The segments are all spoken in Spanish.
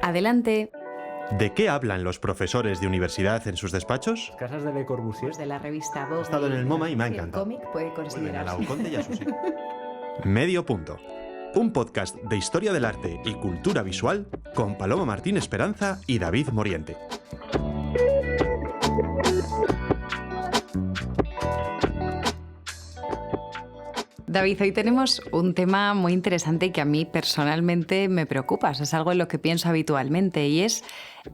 Adelante. ¿De qué hablan los profesores de universidad en sus despachos? Casas de Le Corbusier. De la revista Vogue. He estado en el MoMA y me ha El encantado. cómic puede Vuelven a considerarse. la Uconde y a sus hijos. Medio punto. Un podcast de historia del arte y cultura visual con Paloma Martín Esperanza y David Moriente. David, hoy tenemos un tema muy interesante que a mí personalmente me preocupa. Es algo en lo que pienso habitualmente y es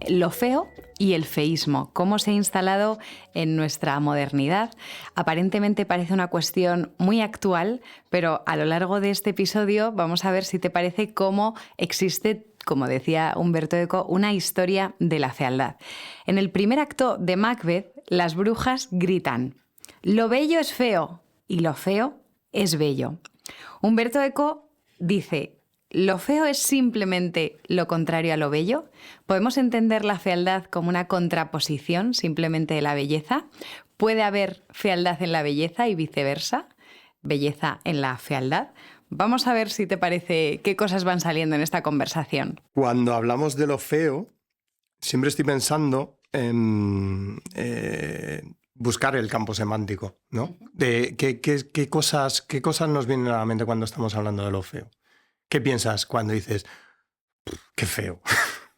lo feo y el feísmo. Cómo se ha instalado en nuestra modernidad. Aparentemente parece una cuestión muy actual, pero a lo largo de este episodio vamos a ver si te parece cómo existe, como decía Umberto Eco, una historia de la fealdad. En el primer acto de Macbeth, las brujas gritan: «Lo bello es feo y lo feo es bello». Umberto Eco dice: ¿lo feo es simplemente lo contrario a lo bello? ¿Podemos entender la fealdad como una contraposición simplemente de la belleza? ¿Puede haber fealdad en la belleza y viceversa? ¿Belleza en la fealdad? Vamos a ver si te parece qué cosas van saliendo en esta conversación. Cuando hablamos de lo feo, siempre estoy pensando en buscar el campo semántico, ¿no? De qué cosas nos vienen a la mente cuando estamos hablando de lo feo. ¿Qué piensas cuando dices, qué feo?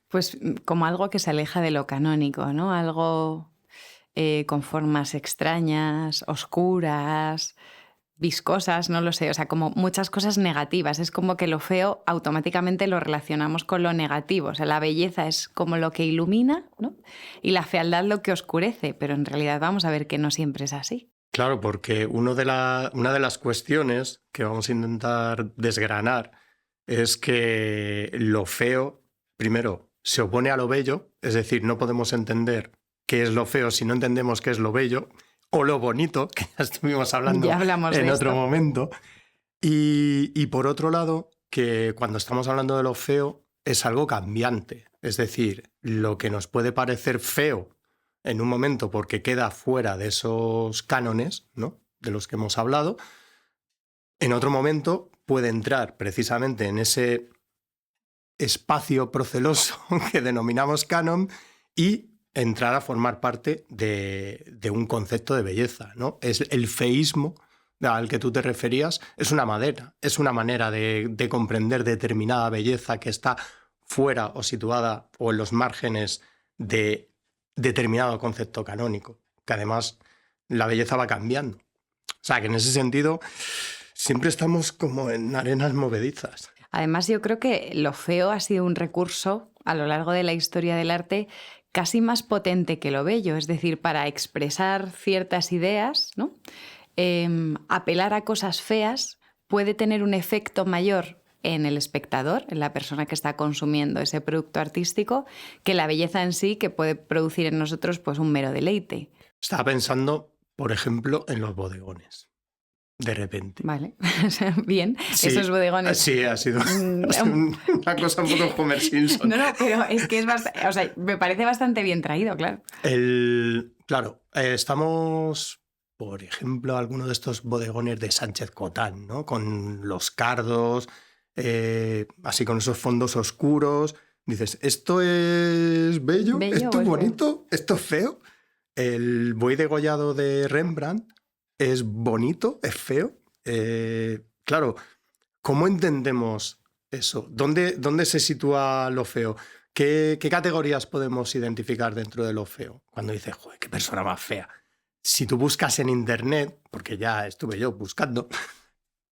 Pues como algo que se aleja de lo canónico, ¿no? Algo con formas extrañas, oscuras, viscosas, no lo sé, o sea, como muchas cosas negativas. Es como que lo feo automáticamente lo relacionamos con lo negativo. O sea, la belleza es como lo que ilumina, ¿no? Y la fealdad lo que oscurece, pero en realidad vamos a ver que no siempre es así. Claro, porque una de las cuestiones que vamos a intentar desgranar es que lo feo, primero, se opone a lo bello, es decir, no podemos entender qué es lo feo si no entendemos qué es lo bello, o lo bonito, que ya estuvimos hablando en otro momento. Y por otro lado, que cuando estamos hablando de lo feo es algo cambiante. Es decir, lo que nos puede parecer feo en un momento porque queda fuera de esos cánones, ¿no?, de los que hemos hablado, en otro momento puede entrar precisamente en ese espacio proceloso que denominamos canon y entrar a formar parte de un concepto de belleza, ¿no? Es el feísmo al que tú te referías, es una manera de comprender determinada belleza que está fuera o situada o en los márgenes de determinado concepto canónico, que además la belleza va cambiando. O sea, que en ese sentido siempre estamos como en arenas movedizas. Además, yo creo que lo feo ha sido un recurso a lo largo de la historia del arte casi más potente que lo bello, es decir, para expresar ciertas ideas, ¿no? Apelar a cosas feas puede tener un efecto mayor en el espectador, en la persona que está consumiendo ese producto artístico, que la belleza en sí, que puede producir en nosotros pues un mero deleite. Estaba pensando, por ejemplo, en los bodegones. De repente. Vale, bien, sí, esos bodegones. Sí, ha sido una cosa un poco Homer Simpson. No, pero es que es bastante, o sea, me parece bastante bien traído, claro. Claro, estamos, por ejemplo, alguno de estos bodegones de Sánchez Cotán, ¿no? Con los cardos, así con esos fondos oscuros. Dices, ¿esto es bello? ¿Esto es bonito? ¿Esto es feo? El buey degollado de Rembrandt ¿es bonito? ¿Es feo? Claro, ¿cómo entendemos eso? ¿Dónde se sitúa lo feo? ¿Qué categorías podemos identificar dentro de lo feo? Cuando dices, joder, qué persona más fea. Si tú buscas en internet, porque ya estuve yo buscando,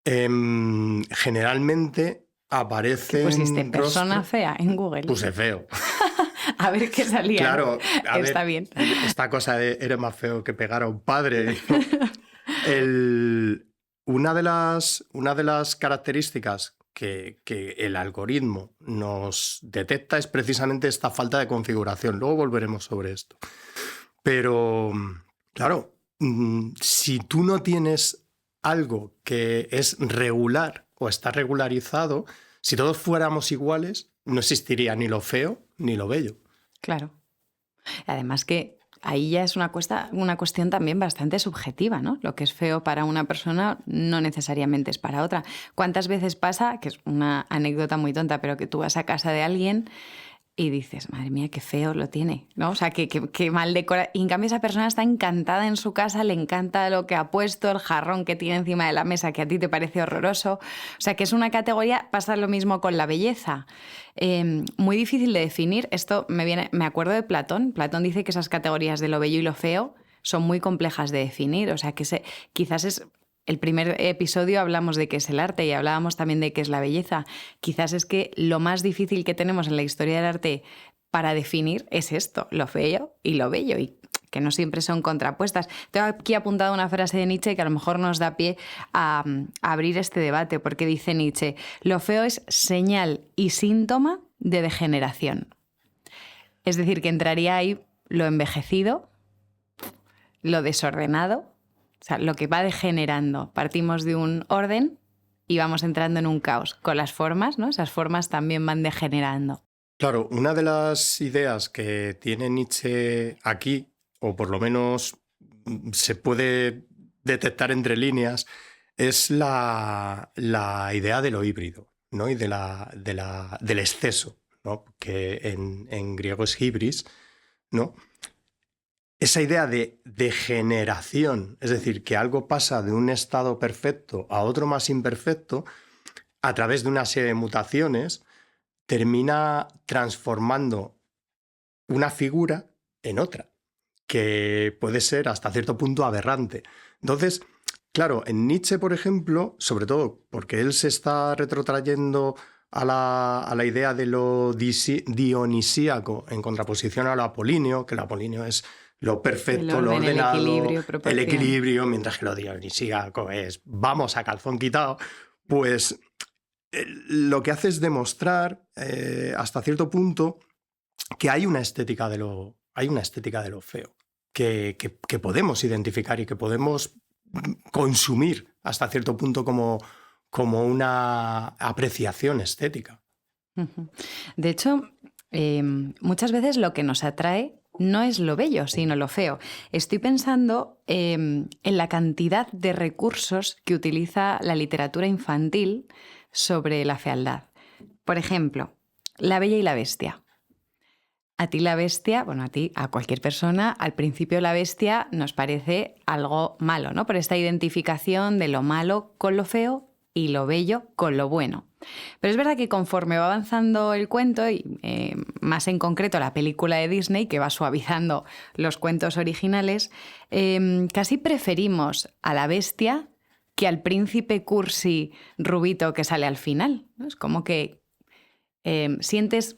generalmente aparece. ¿Qué pusiste? ¿Persona fea en Google? Puse feo. A ver qué salía. Claro, está bien. Esta cosa de eres más feo que pegar a un padre. Una de las características que el algoritmo nos detecta es precisamente esta falta de configuración. Luego volveremos sobre esto. Pero, claro, si tú no tienes algo que es regular o está regularizado, si todos fuéramos iguales, no existiría ni lo feo ni lo bello. Claro. Además que ahí ya es una cuestión también bastante subjetiva, ¿no? Lo que es feo para una persona no necesariamente es para otra. ¿Cuántas veces pasa, que es una anécdota muy tonta, pero que tú vas a casa de alguien y dices, madre mía, qué feo lo tiene, ¿no? O sea, qué mal decora. Y en cambio esa persona está encantada en su casa, le encanta lo que ha puesto, el jarrón que tiene encima de la mesa que a ti te parece horroroso. O sea, que es una categoría, pasa lo mismo con la belleza. Muy difícil de definir. Esto me acuerdo de Platón. Platón dice que esas categorías de lo bello y lo feo son muy complejas de definir. O sea, que quizás es... El primer episodio hablamos de qué es el arte y hablábamos también de qué es la belleza. Quizás es que lo más difícil que tenemos en la historia del arte para definir es esto, lo feo y lo bello, y que no siempre son contrapuestas. Tengo aquí apuntado una frase de Nietzsche que a lo mejor nos da pie a abrir este debate, porque dice Nietzsche, lo feo es señal y síntoma de degeneración. Es decir, que entraría ahí lo envejecido, lo desordenado, o sea, lo que va degenerando. Partimos de un orden y vamos entrando en un caos. Con las formas, ¿no? Esas formas también van degenerando. Claro, una de las ideas que tiene Nietzsche aquí, o por lo menos se puede detectar entre líneas, es la idea de lo híbrido, ¿no? Y del exceso, ¿no? Que en griego es hibris, ¿no? Esa idea de degeneración, es decir, que algo pasa de un estado perfecto a otro más imperfecto, a través de una serie de mutaciones, termina transformando una figura en otra, que puede ser hasta cierto punto aberrante. Entonces, claro, en Nietzsche, por ejemplo, sobre todo porque él se está retrotrayendo a la idea de lo dionisíaco en contraposición a lo apolíneo, que el apolíneo es lo perfecto, lo ordenado, el equilibrio, mientras que lo dionisíaco es vamos a calzón quitado, pues lo que hace es demostrar hasta cierto punto que hay una estética de lo feo, que podemos identificar y que podemos consumir hasta cierto punto como una apreciación estética. De hecho, muchas veces lo que nos atrae no es lo bello, sino lo feo. Estoy pensando en la cantidad de recursos que utiliza la literatura infantil sobre la fealdad. Por ejemplo, La Bella y la Bestia. A ti la bestia, bueno, a cualquier persona, al principio la bestia nos parece algo malo, ¿no? Por esta identificación de lo malo con lo feo y lo bello con lo bueno. Pero es verdad que conforme va avanzando el cuento, y más en concreto la película de Disney, que va suavizando los cuentos originales, casi preferimos a la bestia que al príncipe cursi rubito que sale al final, ¿no? Es como que sientes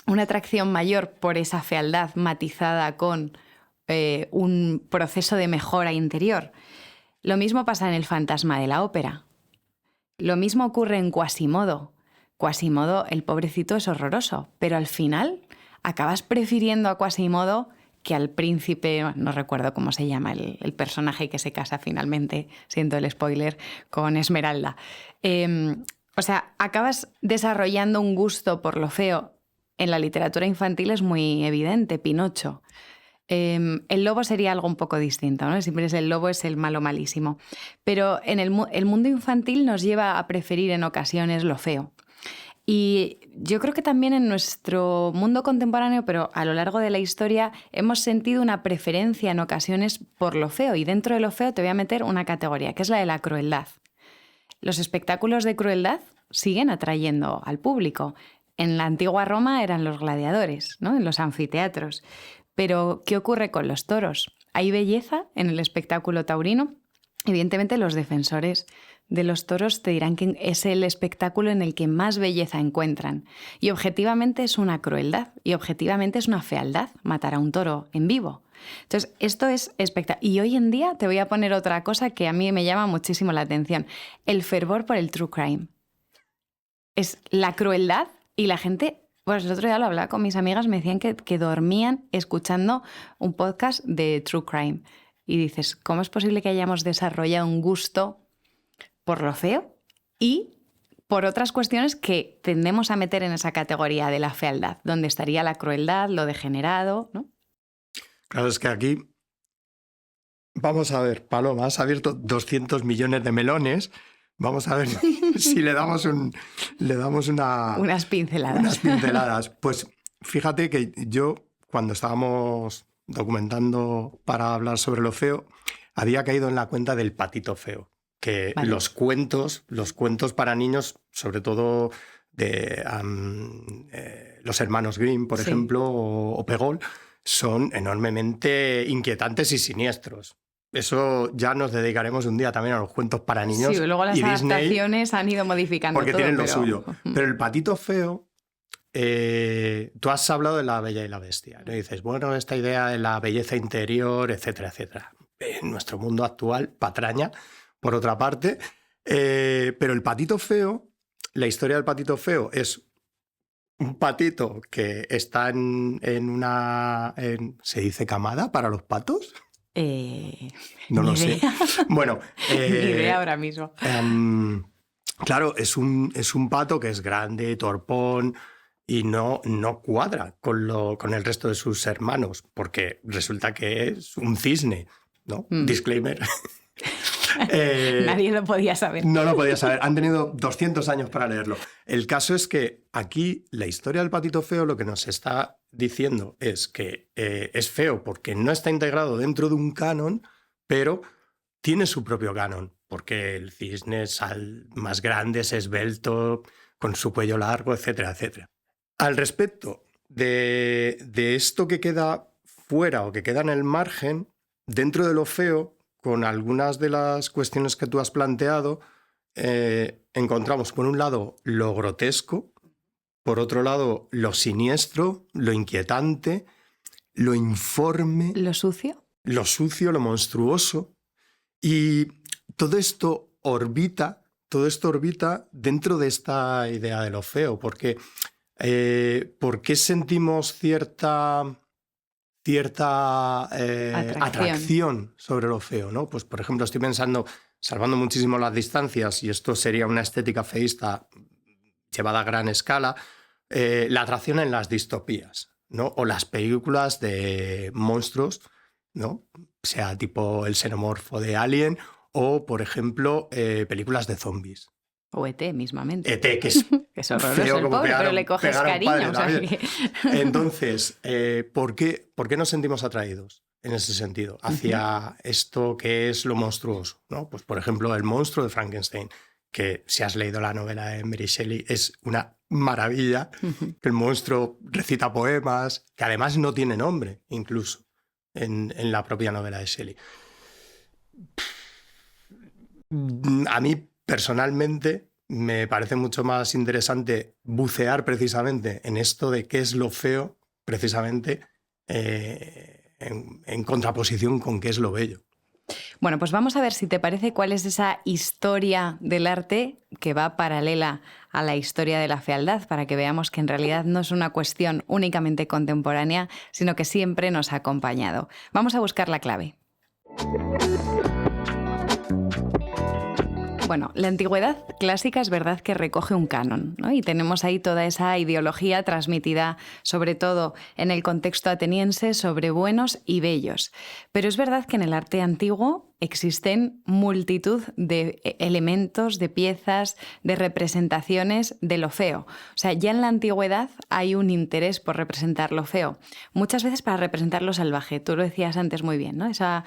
una atracción mayor por esa fealdad matizada con un proceso de mejora interior. Lo mismo pasa en El fantasma de la ópera. Lo mismo ocurre en Quasimodo. Quasimodo, el pobrecito, es horroroso, pero al final acabas prefiriendo a Quasimodo que al príncipe, no recuerdo cómo se llama el personaje que se casa finalmente, siento el spoiler, con Esmeralda. O sea, acabas desarrollando un gusto por lo feo. En la literatura infantil es muy evidente, Pinocho. El lobo sería algo un poco distinto, ¿no? Siempre es el lobo, es el malo malísimo. Pero en el mundo infantil nos lleva a preferir en ocasiones lo feo. Y yo creo que también en nuestro mundo contemporáneo, pero a lo largo de la historia, hemos sentido una preferencia en ocasiones por lo feo. Y dentro de lo feo te voy a meter una categoría, que es la de la crueldad. Los espectáculos de crueldad siguen atrayendo al público. En la antigua Roma eran los gladiadores, ¿no? En los anfiteatros. Pero, ¿qué ocurre con los toros? ¿Hay belleza en el espectáculo taurino? Evidentemente, los defensores de los toros te dirán que es el espectáculo en el que más belleza encuentran. Y objetivamente es una crueldad, y objetivamente es una fealdad matar a un toro en vivo. Entonces, esto es espectacular. Y hoy en día te voy a poner otra cosa que a mí me llama muchísimo la atención. El fervor por el true crime. Es la crueldad y la gente... Pues el otro día lo hablaba con mis amigas, me decían que dormían escuchando un podcast de True Crime. Y dices, ¿cómo es posible que hayamos desarrollado un gusto por lo feo y por otras cuestiones que tendemos a meter en esa categoría de la fealdad, donde estaría la crueldad, lo degenerado, ¿no? Claro, es que aquí, vamos a ver, Paloma, has abierto 200 millones de melones. Vamos a ver si le damos unas pinceladas. Unas pinceladas. Pues fíjate que yo, cuando estábamos documentando para hablar sobre lo feo, había caído en la cuenta del patito feo, que Vale. los cuentos para niños, sobre todo de los hermanos Grimm, por Sí. ejemplo, o Pegol, son enormemente inquietantes y siniestros. Eso ya nos dedicaremos un día también a los cuentos para niños. Sí, luego las y Disney, adaptaciones han ido modificando porque todo, tienen lo pero... suyo. Pero el patito feo, tú has hablado de La Bella y la Bestia, ¿no? Y dices, bueno, esta idea de la belleza interior, etcétera, etcétera. En nuestro mundo actual, patraña, por otra parte. Pero el patito feo, la historia del patito feo es un patito que está en una... ¿se dice camada para los patos? No ni lo sé. idea. Bueno, Ni idea ahora mismo. claro, es un pato que es grande, torpón, y no cuadra con el resto de sus hermanos, porque resulta que es un cisne, ¿no? Disclaimer. Nadie lo podía saber. No lo podía saber. Han tenido 200 años para leerlo. El caso es que aquí la historia del patito feo lo que nos está diciendo es que es feo porque no está integrado dentro de un canon, pero tiene su propio canon, porque el cisne es más grande, es esbelto, con su cuello largo, etcétera, etcétera. Al respecto de esto que queda fuera o que queda en el margen, dentro de lo feo, con algunas de las cuestiones que tú has planteado, encontramos por un lado lo grotesco, por otro lado lo siniestro, lo inquietante, lo informe, ¿Lo sucio? lo sucio, lo monstruoso. Y todo esto orbita dentro de esta idea de lo feo, porque ¿por qué sentimos cierta atracción sobre lo feo, ¿no? Pues, por ejemplo, estoy pensando, salvando muchísimo las distancias, y esto sería una estética feísta llevada a gran escala, la atracción en las distopías, ¿no? O las películas de monstruos, ¿no? Sea tipo el xenomorfo de Alien o, por ejemplo, películas de zombies. O ET mismamente. ET, que es Es horroroso feo el como pobre, pero le coges pegar a un padre cariño. O sea, también. que... Entonces, ¿por qué nos sentimos atraídos en ese sentido hacia esto que es lo monstruoso, ¿no? Pues, por ejemplo, el monstruo de Frankenstein, que si has leído la novela de Mary Shelley es una maravilla, que el monstruo recita poemas, que además no tiene nombre, incluso, en la propia novela de Shelley. A mí, personalmente, me parece mucho más interesante bucear precisamente en esto de qué es lo feo, precisamente en contraposición con qué es lo bello. Bueno, pues vamos a ver si te parece cuál es esa historia del arte que va paralela a la historia de la fealdad, para que veamos que en realidad no es una cuestión únicamente contemporánea, sino que siempre nos ha acompañado. Vamos a buscar la clave. Bueno, la antigüedad clásica es verdad que recoge un canon, ¿no? Y tenemos ahí toda esa ideología transmitida, sobre todo en el contexto ateniense, sobre buenos y bellos. Pero es verdad que en el arte antiguo existen multitud de elementos, de piezas, de representaciones de lo feo. O sea, ya en la antigüedad hay un interés por representar lo feo, muchas veces para representar lo salvaje. Tú lo decías antes muy bien, ¿no? Esa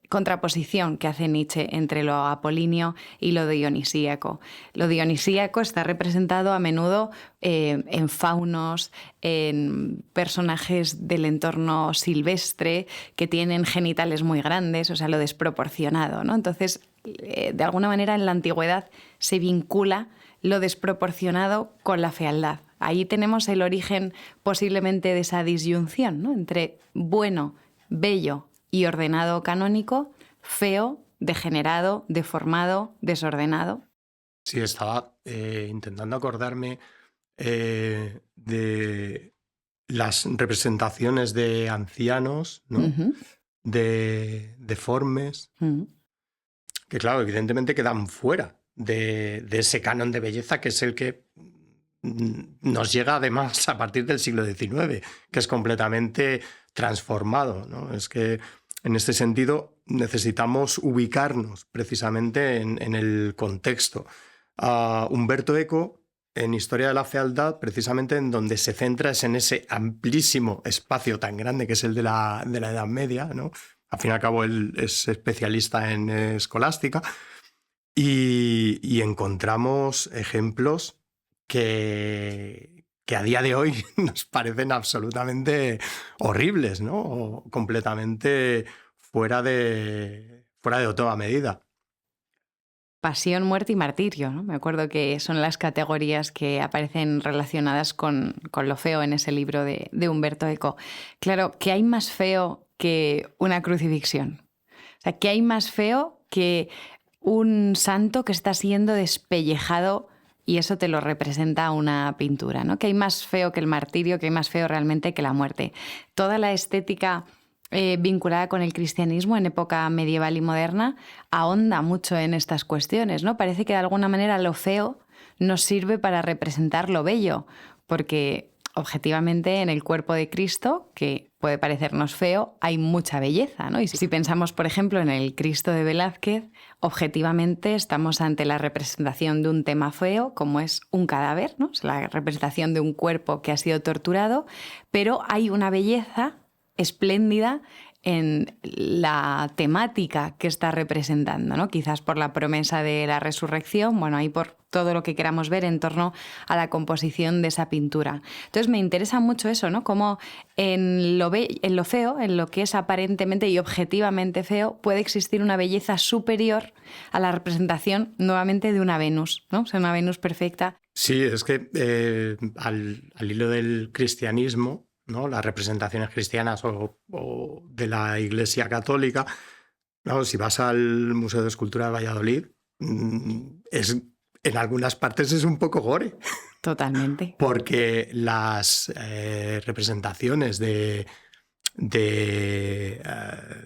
contraposición que hace Nietzsche entre lo apolíneo y lo dionisíaco. Lo dionisíaco está representado a menudo en faunos, en personajes del entorno silvestre que tienen genitales muy grandes, o sea, lo desproporcionado, ¿no? Entonces, de alguna manera en la antigüedad se vincula lo desproporcionado con la fealdad. Ahí tenemos el origen posiblemente de esa disyunción, ¿no? Entre bueno, bello y ordenado canónico, feo, degenerado, deformado, desordenado. Sí, estaba intentando acordarme de las representaciones de ancianos, ¿no? De deformes, que claro, evidentemente quedan fuera de ese canon de belleza que es el que nos llega además a partir del siglo XIX, que es completamente transformado, ¿no? Es que en este sentido necesitamos ubicarnos precisamente en el contexto. Umberto Eco en Historia de la Fealdad, precisamente en donde se centra es en ese amplísimo espacio tan grande que es el de la Edad Media, ¿no? Al fin y al cabo, él es especialista en escolástica y encontramos ejemplos que a día de hoy nos parecen absolutamente horribles, ¿no? O completamente fuera de toda medida. Pasión, muerte y martirio, ¿no? Me acuerdo que son las categorías que aparecen relacionadas con lo feo en ese libro de Umberto Eco. Claro, ¿qué hay más feo que una crucifixión? O sea, ¿qué hay más feo que un santo que está siendo despellejado y eso te lo representa una pintura, ¿no? ¿Qué hay más feo que el martirio? ¿Qué hay más feo realmente que la muerte? Toda la estética vinculada con el cristianismo en época medieval y moderna ahonda mucho en estas cuestiones, ¿no? Parece que de alguna manera lo feo nos sirve para representar lo bello, porque objetivamente en el cuerpo de Cristo, que puede parecernos feo, hay mucha belleza, ¿no? Y si pensamos, por ejemplo, en el Cristo de Velázquez, objetivamente estamos ante la representación de un tema feo, como es un cadáver, ¿no? Es la representación de un cuerpo que ha sido torturado, pero hay una belleza espléndida en la temática que está representando, ¿no? Quizás por la promesa de la resurrección, bueno, ahí por todo lo que queramos ver en torno a la composición de esa pintura. Entonces me interesa mucho eso, ¿no? Cómo en lo feo, en lo que es aparentemente y objetivamente feo, puede existir una belleza superior a la representación nuevamente de una Venus, ¿no? O sea, una Venus perfecta. Sí, es que al hilo del cristianismo, ¿no? Las representaciones cristianas o de la Iglesia Católica, ¿no? Si vas al Museo de Escultura de Valladolid, en algunas partes es un poco gore. Totalmente. Porque las representaciones de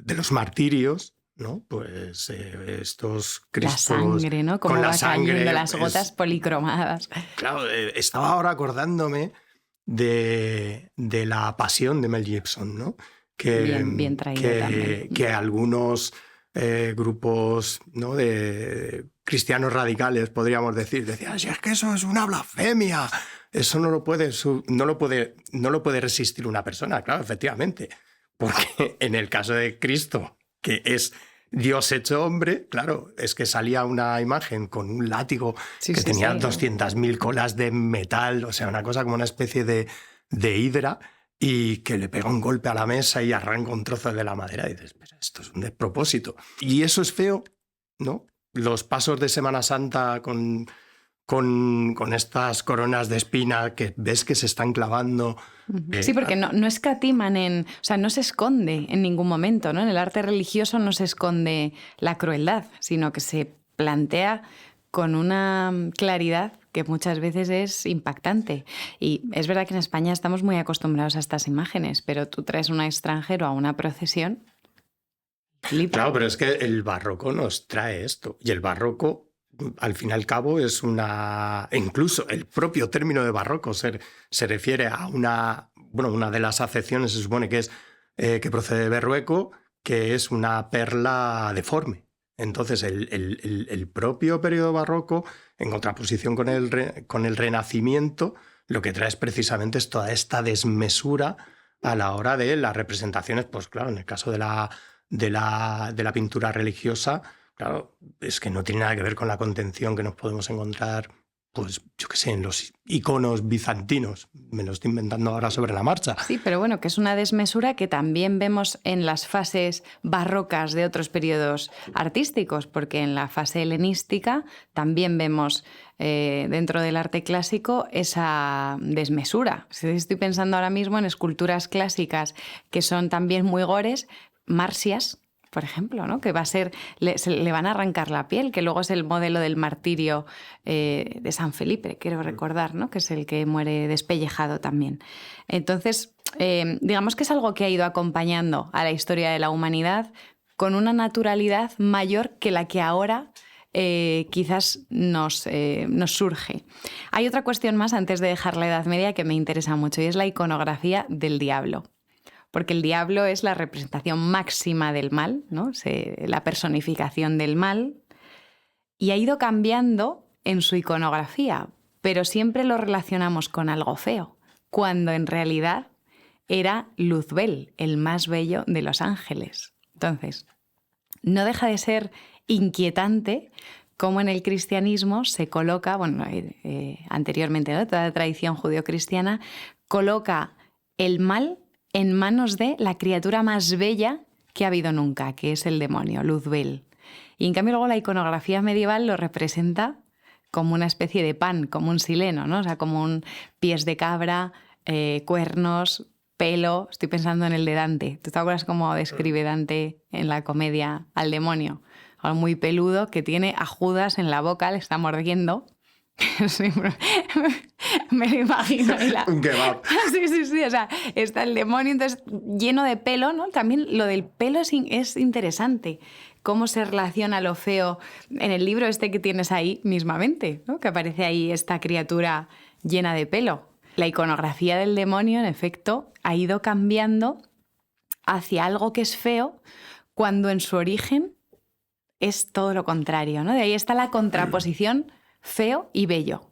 los martirios, ¿no? Pues estos Cristos... La sangre, ¿no? Como con va la sangre, cayendo las gotas policromadas. Claro, estaba ahora acordándome de la Pasión de Mel Gibson, ¿no? Bien traído también. Que algunos grupos, ¿no? de cristianos radicales, podríamos decir, decían, si es que eso es una blasfemia, eso no lo puede resistir una persona. Claro, efectivamente, porque en el caso de Cristo, que es Dios hecho hombre, claro, es que salía una imagen con un látigo que tenía 200.000 colas de metal, o sea, una cosa como una especie de hidra, y que le pega un golpe a la mesa y arranca un trozo de la madera. Y dices, pero esto es un despropósito. Y eso es feo, ¿no? Los pasos de Semana Santa con estas coronas de espina que ves que se están clavando. Sí, porque no escatiman o sea, no se esconde en ningún momento, ¿no? En el arte religioso no se esconde la crueldad, sino que se plantea con una claridad que muchas veces es impactante. Y es verdad que en España estamos muy acostumbrados a estas imágenes, pero tú traes a un extranjero a una procesión. Flipa. Claro, pero es que el barroco nos trae esto. Y el barroco, al fin y al cabo, es una... Incluso el propio término de barroco se refiere a una de las acepciones, se supone que es que procede de Berrueco, que es una perla deforme. Entonces, el propio periodo barroco, en contraposición con el Renacimiento, lo que trae es precisamente toda esta desmesura a la hora de las representaciones. Pues claro, en el caso de la pintura religiosa, claro, es que no tiene nada que ver con la contención que nos podemos encontrar, pues yo qué sé, en los iconos bizantinos. Me lo estoy inventando ahora sobre la marcha. Sí, pero bueno, que es una desmesura que también vemos en las fases barrocas de otros periodos artísticos, porque en la fase helenística también vemos dentro del arte clásico esa desmesura. Estoy pensando ahora mismo en esculturas clásicas que son también muy gores, Marsias, por ejemplo, ¿no? Que va a ser, le van a arrancar la piel, que luego es el modelo del martirio de San Felipe, quiero recordar, ¿no? Que es el que muere despellejado también. Entonces, digamos que es algo que ha ido acompañando a la historia de la humanidad con una naturalidad mayor que la que ahora quizás nos surge. Hay otra cuestión más antes de dejar la Edad Media que me interesa mucho y es la iconografía del diablo. Porque el diablo es la representación máxima del mal, ¿no? La personificación del mal, y ha ido cambiando en su iconografía. pero siempre lo relacionamos con algo feo, cuando en realidad era Luzbel, el más bello de los ángeles. Entonces, no deja de ser inquietante cómo en el cristianismo se coloca, anteriormente, ¿no?, toda la tradición judeocristiana coloca el mal en manos de la criatura más bella que ha habido nunca, que es el demonio, Luzbel. Y en cambio luego la iconografía medieval lo representa como una especie de pan, como un sileno, ¿no? O sea, como un pies de cabra, cuernos, pelo. Estoy pensando en el de Dante. ¿Tú te acuerdas cómo describe Dante en la comedia al demonio? Algo muy peludo que tiene a Judas en la boca, le está mordiendo. Sí, me lo imagino. Un kebab. Sí. O sea, está el demonio entonces lleno de pelo, ¿no? También lo del pelo es interesante. Cómo se relaciona lo feo en el libro este que tienes ahí mismamente, ¿no? Que aparece ahí esta criatura llena de pelo. La iconografía del demonio, en efecto, ha ido cambiando hacia algo que es feo cuando en su origen es todo lo contrario, ¿no? De ahí está la contraposición feo y bello.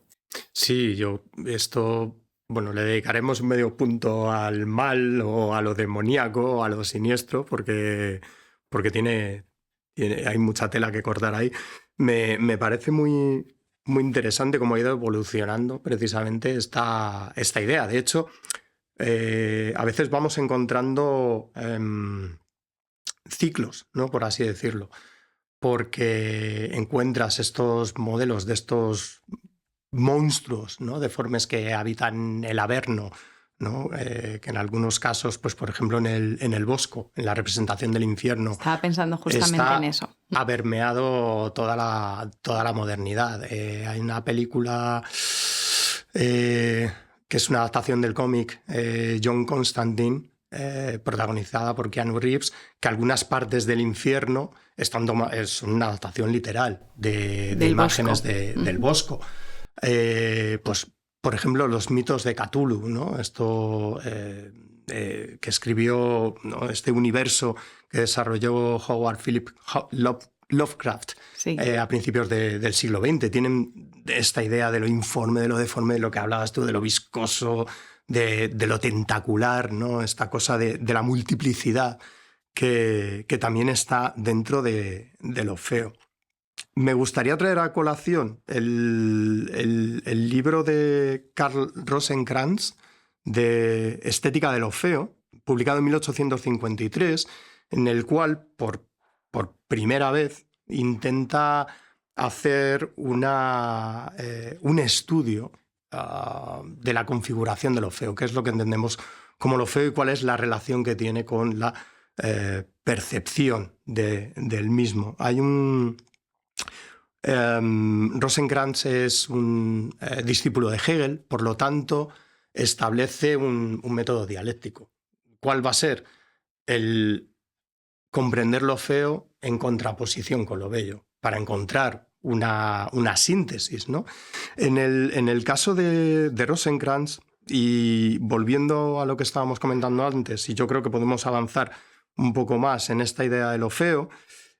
Sí, le dedicaremos medio punto al mal o a lo demoníaco o a lo siniestro porque hay mucha tela que cortar ahí. Me parece muy, muy interesante cómo ha ido evolucionando precisamente esta idea. De hecho, a veces vamos encontrando ciclos, ¿no?, por así decirlo, porque encuentras estos modelos de estos monstruos, ¿no?, deformes que habitan el Averno, ¿no? Que en algunos casos, pues por ejemplo en el Bosco, en la representación del infierno, estaba pensando justamente en eso. Ha permeado toda la modernidad. Hay una película que es una adaptación del cómic, John Constantine, protagonizada por Keanu Reeves, que algunas partes del infierno es una adaptación literal de imágenes del Bosco. Pues, por ejemplo, los mitos de Cthulhu, ¿no? Esto que escribió, ¿no?, este universo que desarrolló Howard Philip Lovecraft, sí, a principios del siglo XX. Tienen esta idea de lo informe, de lo deforme, de lo que hablabas tú, de lo viscoso, de lo tentacular, ¿no? Esta cosa de la multiplicidad que también está dentro de lo feo. Me gustaría traer a colación el libro de Karl Rosenkrantz de Estética de lo feo, publicado en 1853, en el cual por primera vez intenta hacer un estudio de la configuración de lo feo, qué es lo que entendemos como lo feo y cuál es la relación que tiene con la percepción del mismo. Hay Rosenkrantz es un discípulo de Hegel, por lo tanto establece un método dialéctico. ¿Cuál va a ser? El comprender lo feo en contraposición con lo bello, para encontrar una síntesis, ¿no? En el caso de Rosenkrantz, y volviendo a lo que estábamos comentando antes, y yo creo que podemos avanzar un poco más en esta idea de lo feo,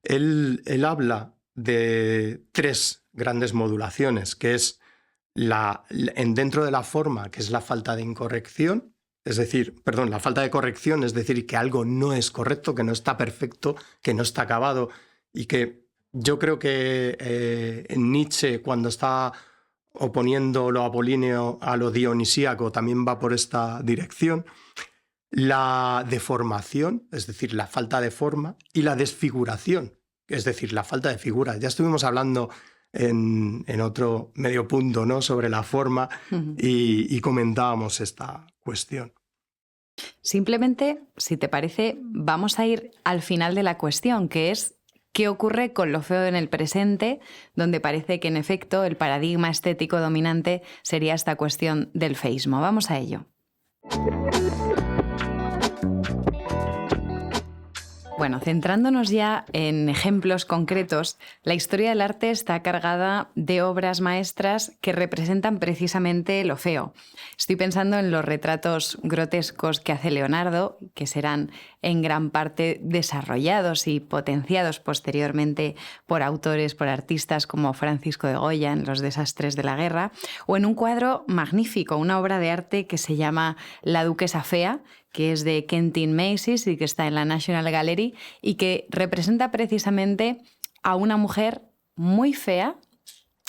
él habla de tres grandes modulaciones, que es dentro de la forma, que es la falta de incorrección, la falta de corrección, es decir, que algo no es correcto, que no está perfecto, que no está acabado, y que yo creo que Nietzsche, cuando está oponiendo lo apolíneo a lo dionisíaco, también va por esta dirección. La deformación, es decir, la falta de forma, y la desfiguración, es decir, la falta de figura. Ya estuvimos hablando en otro medio punto, ¿no?, sobre la forma, y comentábamos esta cuestión. Simplemente, si te parece, vamos a ir al final de la cuestión, que es qué ocurre con lo feo en el presente, donde parece que en efecto el paradigma estético dominante sería esta cuestión del feísmo. Vamos a ello. Bueno, centrándonos ya en ejemplos concretos, la historia del arte está cargada de obras maestras que representan precisamente lo feo. Estoy pensando en los retratos grotescos que hace Leonardo, que serán en gran parte desarrollados y potenciados posteriormente por autores, por artistas como Francisco de Goya en Los desastres de la guerra, o en un cuadro magnífico, una obra de arte que se llama La duquesa fea, que es de Kentin Macy's y que está en la National Gallery y que representa precisamente a una mujer muy fea,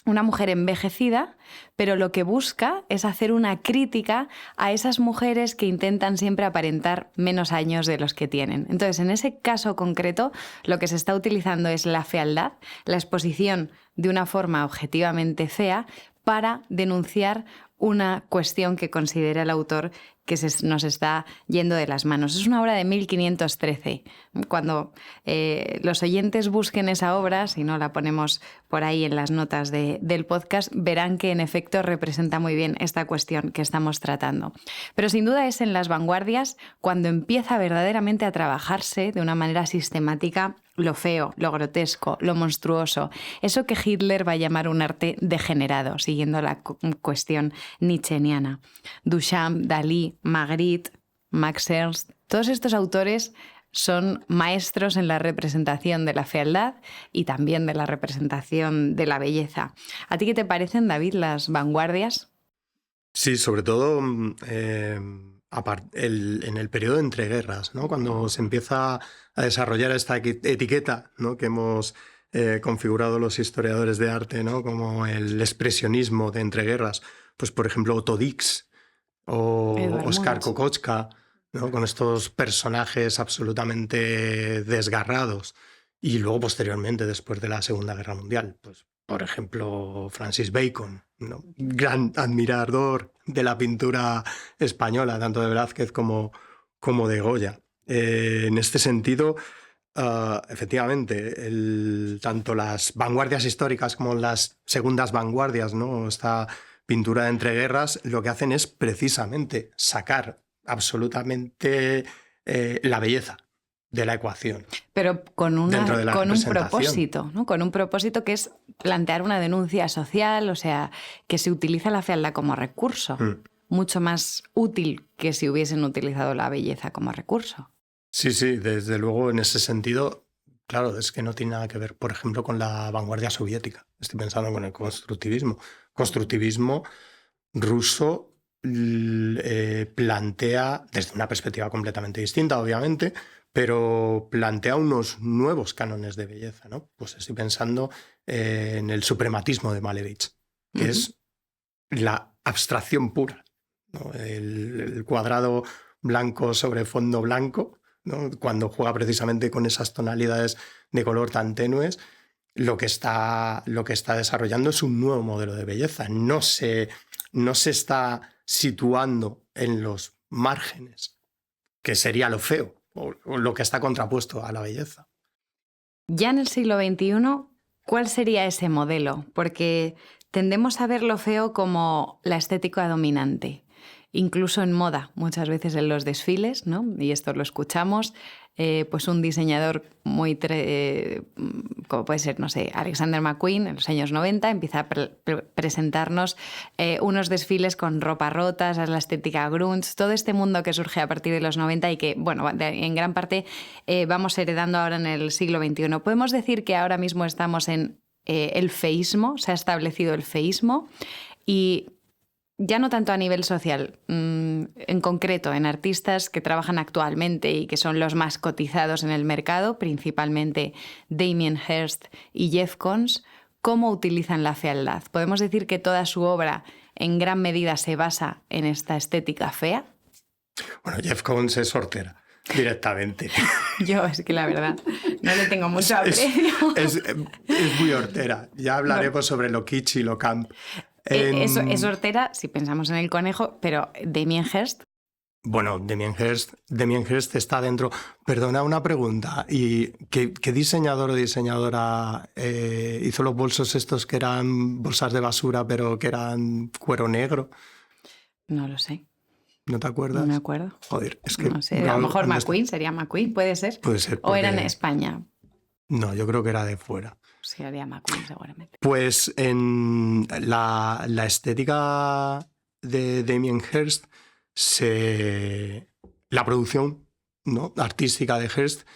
una mujer envejecida, pero lo que busca es hacer una crítica a esas mujeres que intentan siempre aparentar menos años de los que tienen. Entonces, en ese caso concreto, lo que se está utilizando es la fealdad, la exposición de una forma objetivamente fea para denunciar una cuestión que considera el autor que nos está yendo de las manos. Es una obra de 1513. Cuando los oyentes busquen esa obra, si no la ponemos por ahí en las notas del podcast, verán que en efecto representa muy bien esta cuestión que estamos tratando. Pero sin duda es en las vanguardias cuando empieza verdaderamente a trabajarse de una manera sistemática lo feo, lo grotesco, lo monstruoso, eso que Hitler va a llamar un arte degenerado, siguiendo la cuestión nietzscheana. Duchamp, Dalí, Magritte, Max Ernst, todos estos autores son maestros en la representación de la fealdad y también de la representación de la belleza. ¿A ti qué te parecen, David, las vanguardias? Sí, sobre todo en el periodo de entreguerras, ¿no? Cuando se empieza a desarrollar esta etiqueta, ¿no? Que hemos configurado los historiadores de arte, ¿no? Como el expresionismo de entreguerras. Pues, por ejemplo, Otto Dix o Oskar Kokoschka, ¿no? Con estos personajes absolutamente desgarrados. Y luego, posteriormente, después de la Segunda Guerra Mundial, pues, por ejemplo, Francis Bacon, ¿no? Gran admirador de la pintura española, tanto de Velázquez como de Goya. En este sentido, efectivamente, tanto las vanguardias históricas como las segundas vanguardias, ¿no? Esta pintura de entreguerras, lo que hacen es precisamente sacar absolutamente la belleza de la ecuación. Pero con un propósito, ¿no? Con un propósito que es plantear una denuncia social, o sea, que se utiliza la fealdad como recurso, mucho más útil que si hubiesen utilizado la belleza como recurso. Sí, sí, desde luego en ese sentido, claro, es que no tiene nada que ver, por ejemplo, con la vanguardia soviética. Estoy pensando con el constructivismo. Constructivismo ruso plantea, desde una perspectiva completamente distinta, obviamente, pero plantea unos nuevos cánones de belleza, ¿no? Pues estoy pensando en el suprematismo de Malevich, que es la abstracción pura, ¿no? El cuadrado blanco sobre fondo blanco, ¿no? Cuando juega precisamente con esas tonalidades de color tan tenues, lo que está desarrollando es un nuevo modelo de belleza. No se está situando en los márgenes, que sería lo feo, o lo que está contrapuesto a la belleza. Ya en el siglo XXI, ¿cuál sería ese modelo? Porque tendemos a ver lo feo como la estética dominante, incluso en moda, muchas veces en los desfiles, ¿no? Y esto lo escuchamos, pues un diseñador muy, como puede ser, no sé, Alexander McQueen en los años 90, empieza a presentarnos unos desfiles con ropa rota, esa es la estética grunge, todo este mundo que surge a partir de los 90 y que, bueno, en gran parte vamos heredando ahora en el siglo XXI. Podemos decir que ahora mismo estamos en el feísmo, se ha establecido el feísmo y ya no tanto a nivel social, en concreto en artistas que trabajan actualmente y que son los más cotizados en el mercado, principalmente Damien Hirst y Jeff Koons, ¿cómo utilizan la fealdad? ¿Podemos decir que toda su obra en gran medida se basa en esta estética fea? Bueno, Jeff Koons es hortera, directamente. Yo es que la verdad no le tengo mucho aprecio. Es muy hortera. Ya hablaremos sobre lo kitsch y lo camp. Es hortera si pensamos en el conejo, pero Damien Hirst. Bueno, Damien Hirst está dentro. Perdona una pregunta. ¿Y qué diseñador o diseñadora hizo los bolsos estos que eran bolsas de basura pero que eran cuero negro? No lo sé. ¿No te acuerdas? No me acuerdo. Joder, es que... No sé, a lo mejor McQueen, sería McQueen, ¿puede ser? Puede ser. ¿O era en España? No, yo creo que era de fuera. Sería McQueen, seguramente. Pues en la estética de Damien Hirst, la producción, ¿no?, artística de Hirst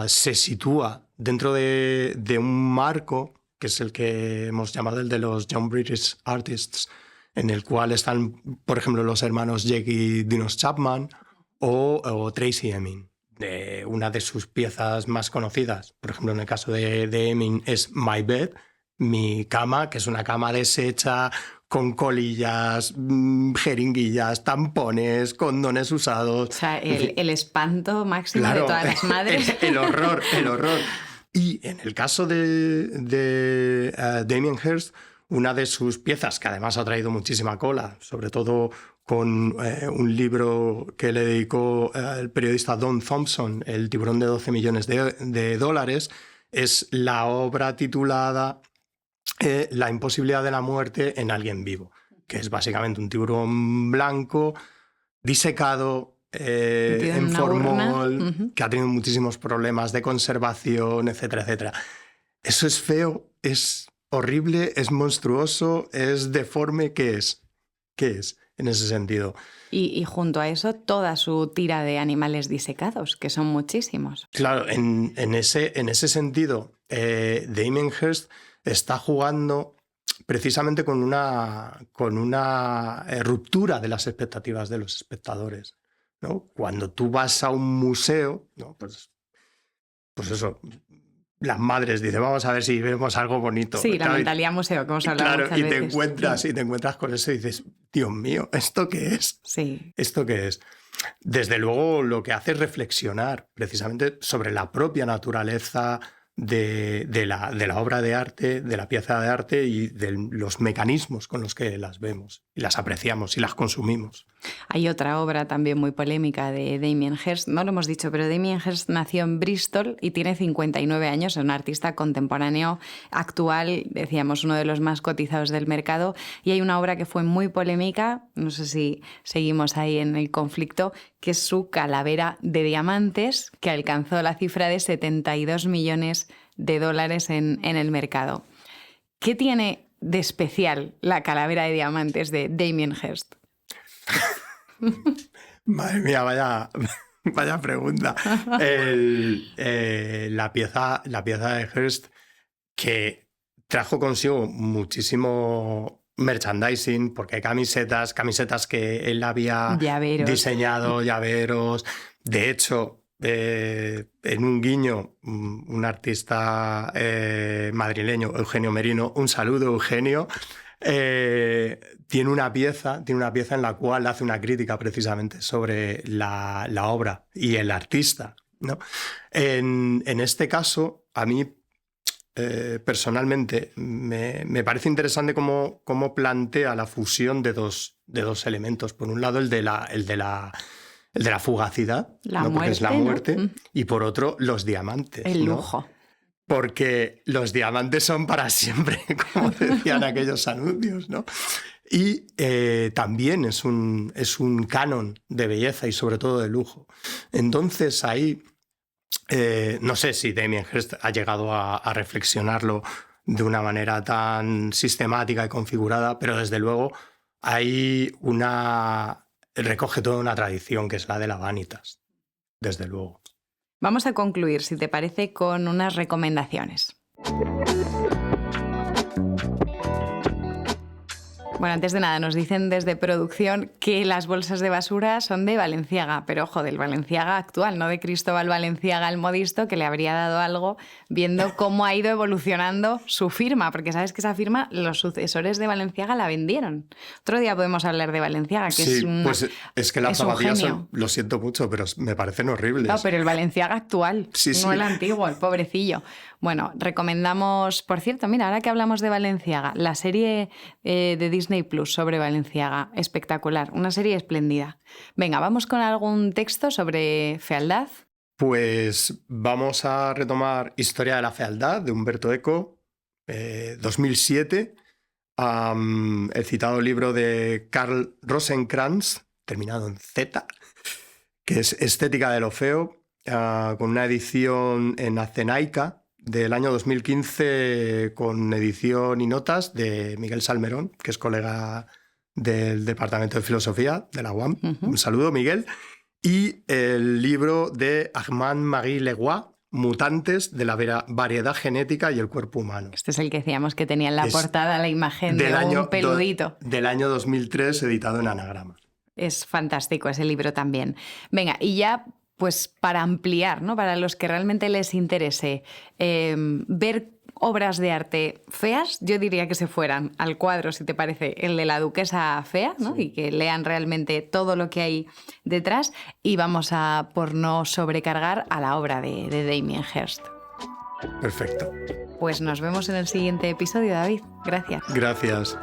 se sitúa dentro de un marco que es el que hemos llamado el de los Young British Artists, en el cual están, por ejemplo, los hermanos Jake y Dinos Chapman o Tracy Emin. Una de sus piezas más conocidas, por ejemplo, en el caso de Emin, es My Bed, mi cama, que es una cama deshecha con colillas, jeringuillas, tampones, condones usados. O sea, el espanto máximo, claro, de todas las madres. El horror. Y en el caso de Damien Hirst, una de sus piezas, que además ha traído muchísima cola, sobre todo con un libro que le dedicó el periodista Don Thompson, El tiburón de 12 millones de dólares, es la obra titulada La imposibilidad de la muerte en alguien vivo, que es básicamente un tiburón blanco, disecado, en formol, que ha tenido muchísimos problemas de conservación, etcétera, etcétera. Eso es feo, es horrible, es monstruoso, es deforme. ¿Qué es? ¿Qué es en ese sentido? Y junto a eso, toda su tira de animales disecados, que son muchísimos. Claro, en ese sentido, Damien Hirst está jugando precisamente con una ruptura de las expectativas de los espectadores, ¿no? Cuando tú vas a un museo, ¿no?, pues eso, las madres dicen, vamos a ver si vemos algo bonito. Sí, la mentalidad museo, que hemos hablado muchas veces. Y te encuentras con eso y dices, Dios mío, ¿esto qué es? Sí. ¿Esto qué es? Desde luego lo que hace es reflexionar precisamente sobre la propia naturaleza de la obra de arte, de la pieza de arte y de los mecanismos con los que las vemos y las apreciamos y las consumimos. Hay otra obra también muy polémica de Damien Hirst, no lo hemos dicho, pero Damien Hirst nació en Bristol y tiene 59 años, es un artista contemporáneo actual, decíamos, uno de los más cotizados del mercado, y hay una obra que fue muy polémica, no sé si seguimos ahí en el conflicto, que es su Calavera de Diamantes, que alcanzó la cifra de 72 millones de dólares en el mercado. ¿Qué tiene de especial la Calavera de Diamantes de Damien Hirst? Madre mía, vaya pregunta. La pieza de Hirst, que trajo consigo muchísimo merchandising, porque hay camisetas que él había diseñado, llaveros. De hecho, en un guiño, un artista madrileño, Eugenio Merino, un saludo, Eugenio, tiene una pieza en la cual hace una crítica precisamente sobre la obra y el artista, ¿no? En este caso, a mí personalmente me parece interesante cómo plantea la fusión de dos elementos. Por un lado, el de la fugacidad, ¿no?, porque es la muerte, ¿no? Y por otro, los diamantes. El lujo. ¿no? Porque los diamantes son para siempre, como decían aquellos anuncios, ¿no? Y también es un canon de belleza y sobre todo de lujo. Entonces ahí, no sé si Damien Hirst ha llegado a reflexionarlo de una manera tan sistemática y configurada, pero desde luego recoge toda una tradición que es la de la Vanitas, desde luego. Vamos a concluir, si te parece, con unas recomendaciones. Bueno, antes de nada, nos dicen desde producción que las bolsas de basura son de Balenciaga, pero ojo, del Balenciaga actual, no de Cristóbal Balenciaga el modisto, que le habría dado algo viendo cómo ha ido evolucionando su firma, porque sabes que esa firma los sucesores de Balenciaga la vendieron. Otro día podemos hablar de Balenciaga, que sí, es pues es que las zapatillas son, lo siento mucho, pero me parecen horribles. No, pero el Balenciaga actual, sí. No el antiguo, el pobrecillo. Bueno, recomendamos, por cierto, mira, ahora que hablamos de Balenciaga, la serie de Disney Plus sobre Balenciaga, espectacular, una serie espléndida. Venga, ¿vamos con algún texto sobre fealdad? Pues vamos a retomar Historia de la fealdad, de Umberto Eco, 2007, el citado libro de Karl Rosenkrantz, terminado en Z, que es Estética de lo feo, con una edición en Acenaica del año 2015, con edición y notas de Miguel Salmerón, que es colega del Departamento de Filosofía de la UAM. Un saludo, Miguel. Y el libro de Armand-Marie Leroy, Mutantes de la variedad genética y el cuerpo humano. Este es el que decíamos que tenía en la portada la imagen de un peludito. Del año 2003, editado en Anagrama. Es fantástico ese libro también. Venga, y ya pues para ampliar, ¿no? Para los que realmente les interese ver obras de arte feas, yo diría que se fueran al cuadro, si te parece, el de la duquesa fea, ¿no? Sí. Y que lean realmente todo lo que hay detrás, y vamos a, por no sobrecargar, a la obra de Damien Hirst. Perfecto. Pues nos vemos en el siguiente episodio, David. Gracias. Gracias.